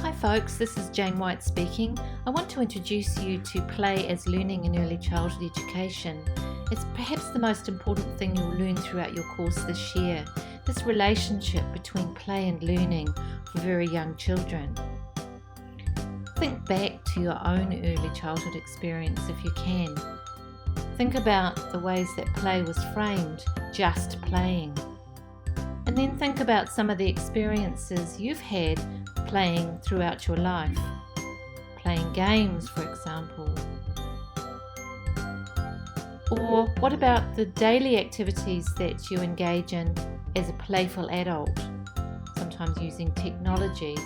Hi folks, this is Jane White speaking. I want to introduce you to play as learning in early childhood education. It's perhaps the most important thing you'll learn throughout your course this year, this relationship between play and learning for very young children. Think back to your own early childhood experience if you can. Think about the ways that play was framed, just playing. And then think about some of the experiences you've had playing throughout your life. Playing games, for example. Or what about the daily activities that you engage in as a playful adult, sometimes using technologies?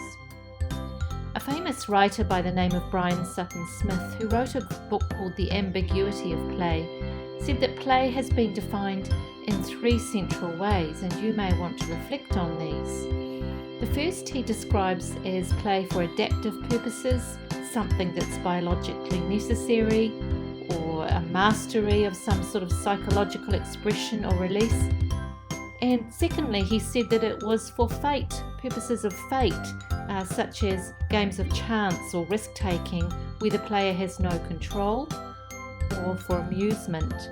A famous writer by the name of Brian Sutton Smith, who wrote a book called The Ambiguity of Play, said that play has been defined in three central ways, and you may want to reflect on these. The first he describes as play for adaptive purposes, something that's biologically necessary, or a mastery of some sort of psychological expression or release. And secondly, he said that it was for fate, purposes of fate, such as games of chance or risk-taking, where the player has no control, or for amusement.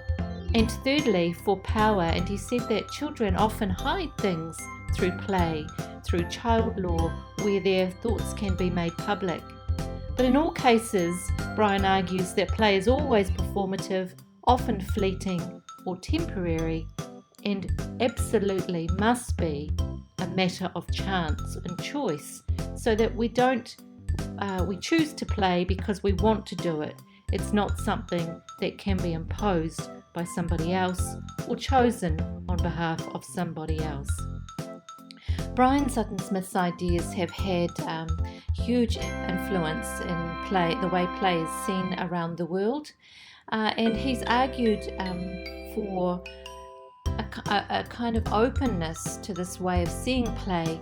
And thirdly, for power, and he said that children often hide things through play, through child law, where their thoughts can be made public. But in all cases, Brian argues that play is always performative, often fleeting or temporary, and absolutely must be a matter of chance and choice, so that we choose to play because we want to do it. It's not something that can be imposed by somebody else or chosen on behalf of somebody else. Brian Sutton Smith's ideas have had huge influence in play, the way play is seen around the world, and he's argued for a kind of openness to this way of seeing play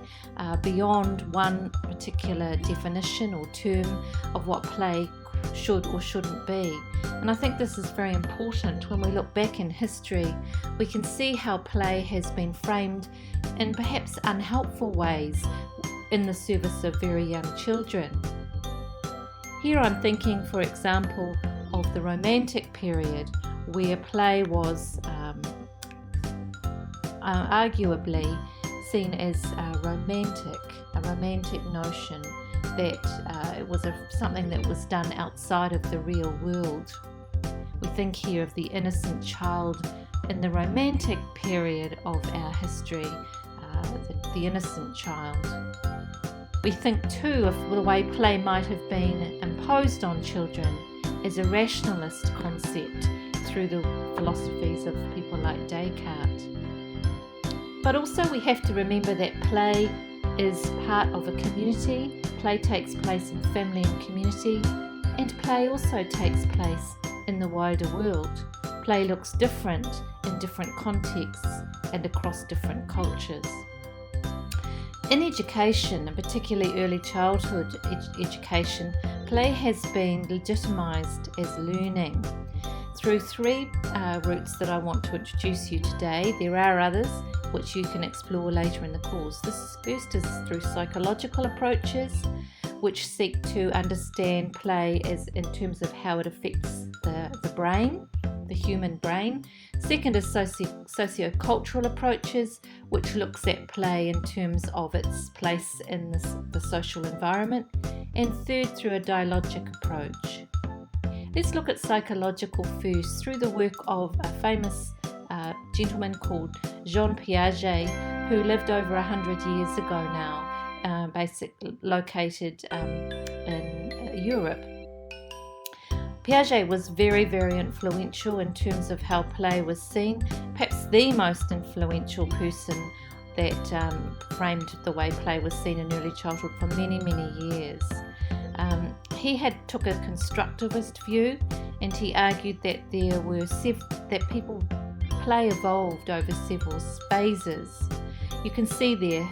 beyond one particular definition or term of what play should or shouldn't be. And I think this is very important. When we look back in history, we can see how play has been framed in perhaps unhelpful ways in the service of very young children. Here I'm thinking, for example, of the Romantic period, where play was arguably seen as a romantic notion, that it was something that was done outside of the real world. We think here of the innocent child in the Romantic period of our history, the innocent child. We think too of the way play might have been imposed on children as a rationalist concept through the philosophies of people like Descartes. But also we have to remember that play is part of a community. Play takes place in family and community, and play also takes place in the wider world. Play looks different in different contexts and across different cultures. In education, and particularly early childhood education, play has been legitimised as learning through three routes that I want to introduce you today. There are others which you can explore later in the course. This first is through psychological approaches, which seek to understand play as in terms of how it affects the brain, the human brain. Second is socio-cultural approaches, which looks at play in terms of its place in the social environment. And third, through a dialogic approach. Let's look at psychological first, through the work of a famous gentleman called Jean Piaget, who lived over 100 years ago now, basically located in Europe. Piaget was very, very influential in terms of how play was seen, perhaps the most influential person that framed the way play was seen in early childhood for many, many years. He took a constructivist view, and he argued that play evolved over several phases. You can see there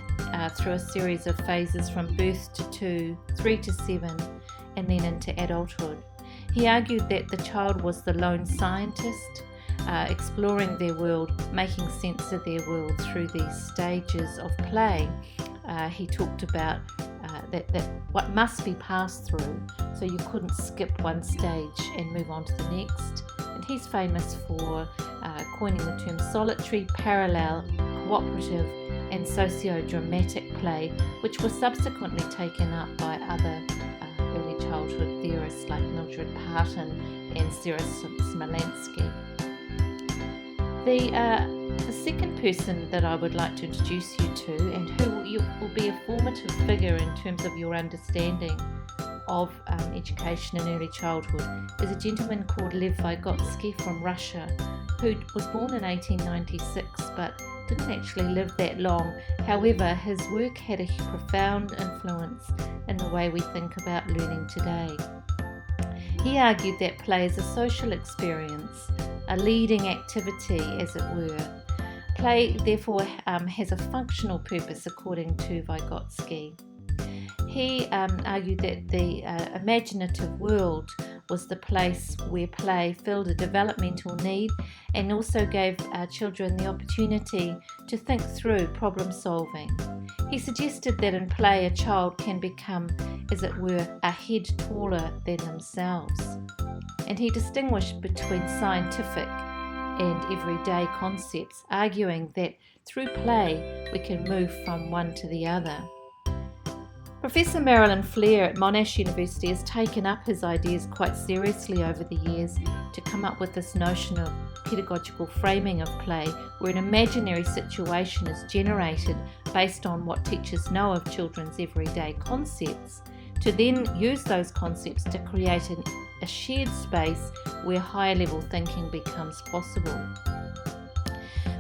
through a series of phases from birth to 2, 3 to 7, and then into adulthood. He argued that the child was the lone scientist, exploring their world, making sense of their world through these stages of play. He talked about that what must be passed through, so you couldn't skip one stage and move on to the next. And he's famous for coining the term solitary, parallel, cooperative and socio-dramatic play, which was subsequently taken up by other early childhood theorists like Mildred Parton and Sarah Smolanski. The second person that I would like to introduce you to, and who will be a formative figure in terms of your understanding of education in early childhood, is a gentleman called Lev Vygotsky from Russia, who was born in 1896 but didn't actually live that long. However, his work had a profound influence in the way we think about learning today. He argued that play is a social experience, a leading activity as it were. Play therefore has a functional purpose according to Vygotsky. He argued that the imaginative world was the place where play filled a developmental need and also gave children the opportunity to think through problem solving. He suggested that in play a child can become, as it were, a head taller than themselves. And he distinguished between scientific and everyday concepts, arguing that through play we can move from one to the other. Professor Marilyn Flair at Monash University has taken up his ideas quite seriously over the years to come up with this notion of pedagogical framing of play, where an imaginary situation is generated based on what teachers know of children's everyday concepts, to then use those concepts to create a shared space where higher level thinking becomes possible.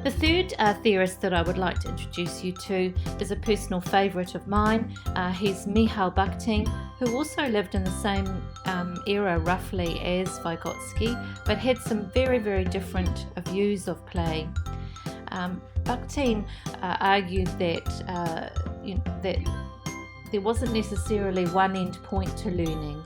The third theorist that I would like to introduce you to is a personal favourite of mine. He's Mikhail Bakhtin, who also lived in the same era roughly as Vygotsky, but had some very, very different views of play. Bakhtin argued that there wasn't necessarily one end point to learning,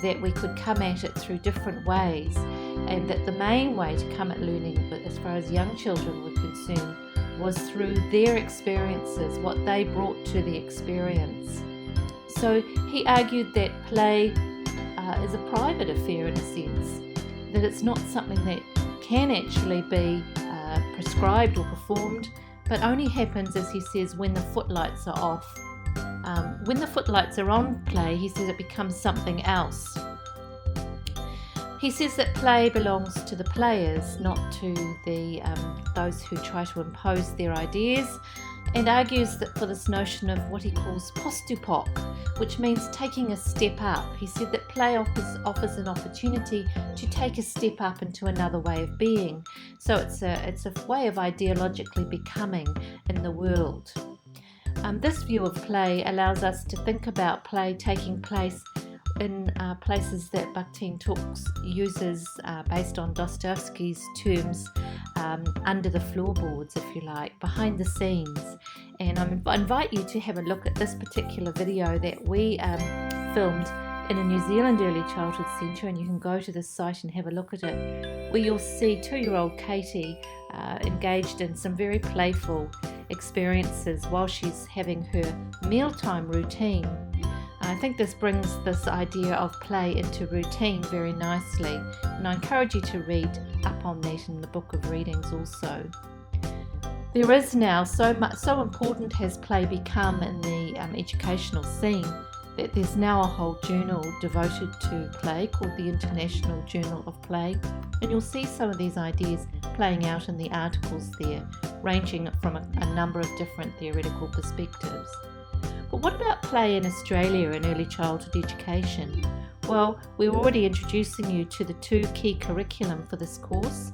that we could come at it through different ways, and that the main way to come at learning, as far as young children were concerned, was through their experiences, what they brought to the experience. So he argued that play is a private affair in a sense, that it's not something that can actually be prescribed or performed, but only happens, as he says, when the footlights are off. When the footlights are on play, he says it becomes something else. He says that play belongs to the players, not to those who try to impose their ideas, and argues that for this notion of what he calls postupok, which means taking a step up. He said that play offers an opportunity to take a step up into another way of being. So it's a way of ideologically becoming in the world. This view of play allows us to think about play taking place in places that Bakhtin uses based on Dostoevsky's terms, under the floorboards, if you like, behind the scenes. And I invite you to have a look at this particular video that we filmed in a New Zealand Early Childhood Centre, and you can go to this site and have a look at it, where you'll see 2-year-old Katie engaged in some very playful experiences while she's having her mealtime routine. I think this brings this idea of play into routine very nicely, and I encourage you to read up on that in the Book of Readings also. There is now so important has play become in the educational scene, that there's now a whole journal devoted to play called the International Journal of Play, and you'll see some of these ideas playing out in the articles there, ranging from a number of different theoretical perspectives. But what about play in Australia in early childhood education? Well, we're already introducing you to the 2 key curriculum for this course,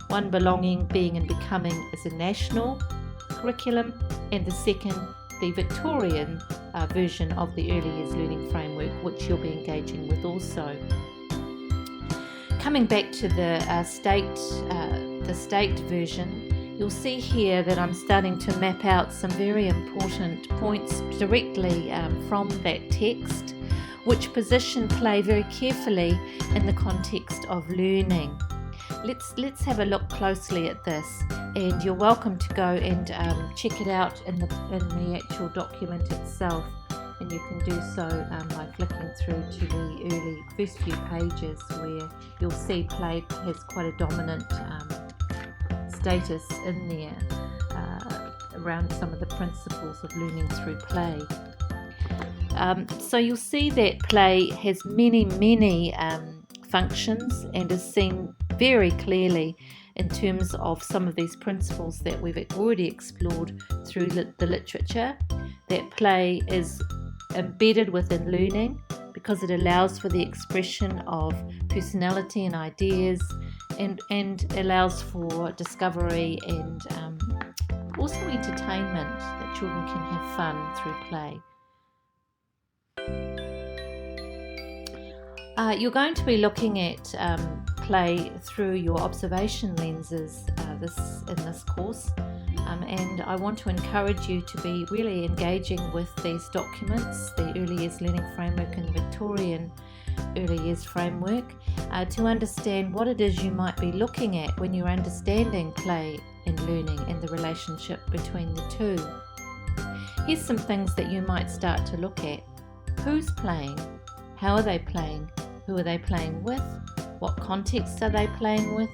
one belonging, being and becoming as a national curriculum, and the second, the Victorian version of the Early Years Learning Framework, which you'll be engaging with also. Coming back to the state version, you'll see here that I'm starting to map out some very important points directly from that text, which position play very carefully in the context of learning. Let's have a look closely at this, and you're welcome to go and check it out in the actual document itself. and you can do so by flicking through to the first few pages, where you'll see play has quite a dominant status in there around some of the principles of learning through play. So you'll see that play has many functions and is seen very clearly in terms of some of these principles that we've already explored through the literature, that play is embedded within learning because it allows for the expression of personality and ideas, and allows for discovery and also entertainment, that children can have fun through play. You're going to be looking at play through your observation lenses in this course, and I want to encourage you to be really engaging with these documents, the Early Years Learning Framework and Victorian Early Years Framework, to understand what it is you might be looking at when you're understanding play and learning and the relationship between the two. Here's some things that you might start to look at. Who's playing? How are they playing? Who are they playing with? What context are they playing with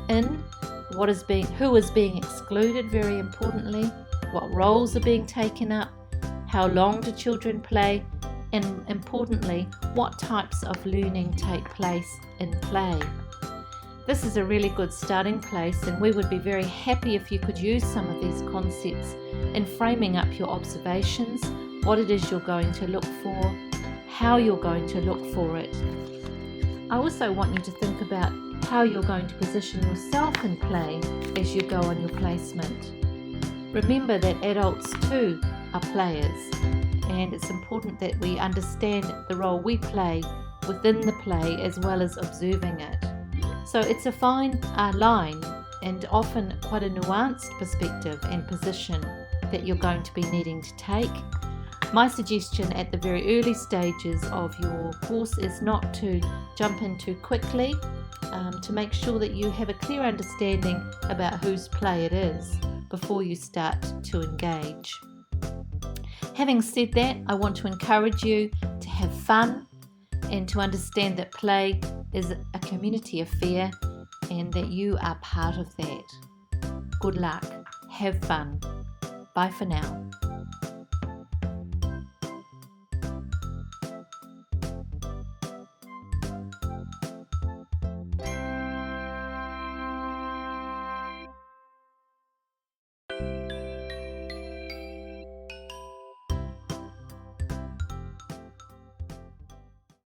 in? Who is being excluded, very importantly? What roles are being taken up? How long do children play? And importantly, what types of learning take place in play? This is a really good starting place, and we would be very happy if you could use some of these concepts in framing up your observations, what it is you're going to look for, how you're going to look for it. I also want you to think about how you're going to position yourself in play as you go on your placement. Remember that adults too are players, and it's important that we understand the role we play within the play as well as observing it. So it's a fine line, and often quite a nuanced perspective and position that you're going to be needing to take. My suggestion at the very early stages of your course is not to jump in too quickly, to make sure that you have a clear understanding about whose play it is before you start to engage. Having said that, I want to encourage you to have fun and to understand that play is a community affair and that you are part of that. Good luck. Have fun. Bye for now.